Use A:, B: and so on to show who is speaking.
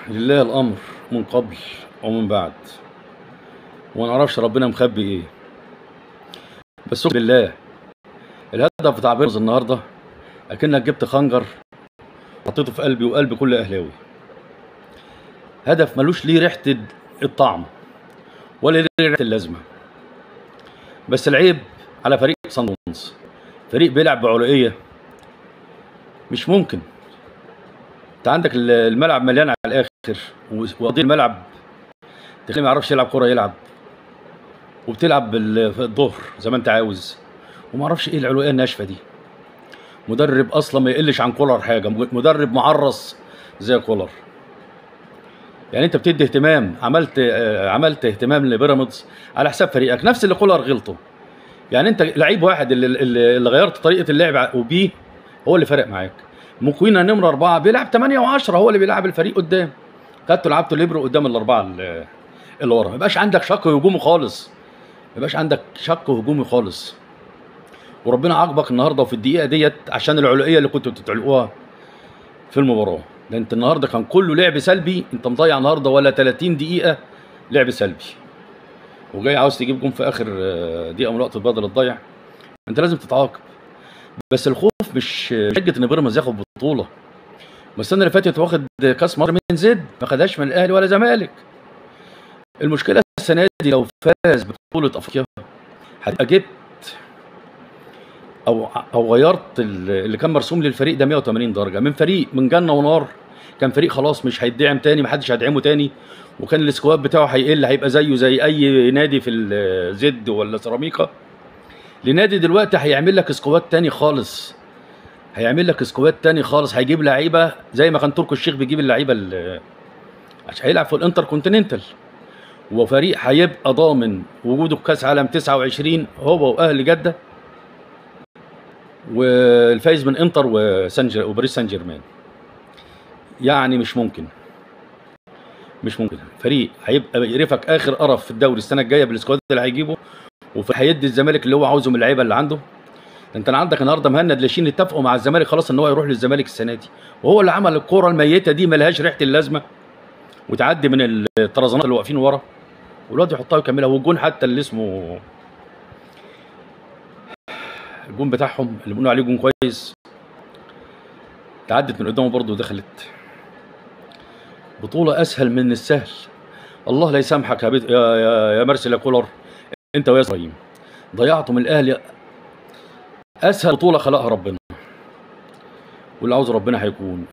A: لله الأمر من قبل ومن بعد، وما نعرفش ربنا مخبي إيه. بس أقسم بالله الهدف بتاع بيراميدز النهارده أكنك جبت خنجر حطيته في قلبي وقلب كل أهلاوي. هدف ملوش ليه ريحة الطعم ولا ليه ريحة اللازمة. بس العيب على فريق صن داونز، فريق بيلعب بعلوية. مش ممكن انت عندك الملعب مليان على الاخر، وقضي الملعب تخليه ما يعرفش يلعب كوره يلعب، وبتلعب في الظهر زي ما انت عاوز، وما اعرفش ايه العلوية الناشفه دي. مدرب اصلا ما يقلش عن كولر حاجه، مدرب معرس زي كولر. يعني انت بتدي اهتمام، عملت اهتمام لبيراميدز على حساب فريقك، نفس اللي كولر غلطه. يعني انت لعيب واحد اللي غيرت طريقه اللعب وبيه هو اللي فرق معاك. مكوينا نمره 4 بيلعب 8 و10، هو اللي بيلعب الفريق قدام. خدته لعبته ليبرو قدام الاربعه اللي ورا، ما يبقاش عندك شق هجومي خالص، ما يبقاش عندك شق هجومي خالص. وربنا عاقبك النهارده وفي الدقيقه ديت عشان العلوية اللي كنتوا بتتعلقوها في المباراه. ده انت النهارده كان كله لعب سلبي، انت مضيع النهارده ولا 30 دقيقه لعب سلبي، وجاي عاوز تجيب جون في اخر دقيقه من الوقت البدل الضايع. انت لازم تتعاقب. بس الخوف مش حجه ان بيراميدز ياخد بطوله. ما السنه اللي فاتت واخد كاس مصر من زد، ما خدهاش من الاهلي ولا زمالك. المشكله السنه دي لو فاز ببطوله افريقيا هتبقى جبت او غيرت اللي كان مرسوم للفريق ده 180 درجه، من فريق من جنه ونار، كان فريق خلاص مش هيدعم تاني، محدش هيدعمه تاني، وكان السكواد بتاعه هيقل، هيبقى زيه زي اي نادي في الزد ولا سيراميكا، لنادي دلوقتي هيعمل لك سكواد تاني خالص. هيجيب لعيبه زي ما كان تركي الشيخ بيجيب اللعيبه عشان هيلعب في الانتر كونتيننتال، وفريق هيبقى ضامن وجوده في كاس عالم 29 هو واهلي جده والفايز من انتر وباريس سان جيرمان. يعني مش ممكن فريق هيبقى يقرفك اخر قرف في الدوري السنه الجايه بالسكواد اللي هيجيبه، هيدي الزمالك اللي هو عاوزه من اللعيبه اللي عنده. انت عندك النهارده مهند لاشين اتفقوا مع الزمالك خلاص ان هو يروح للزمالك السنه دي، وهو اللي عمل الكوره الميته دي ملهاش ريحه اللازمه، وتعدي من الطرزانات اللي واقفين ورا، والواد يحطها ويكملها. والجون حتى اللي اسمه الجون بتاعهم اللي بيقولوا عليه جون كويس، تعدت من قدامه برضه ودخلت. بطوله اسهل من السهل. الله لا يسامحك يا مرسل يا كولر، انت ويا ابراهيم ضيعتوا من الاهلي اسهل بطوله خلقها ربنا، واللي عاوز ربنا هيكون.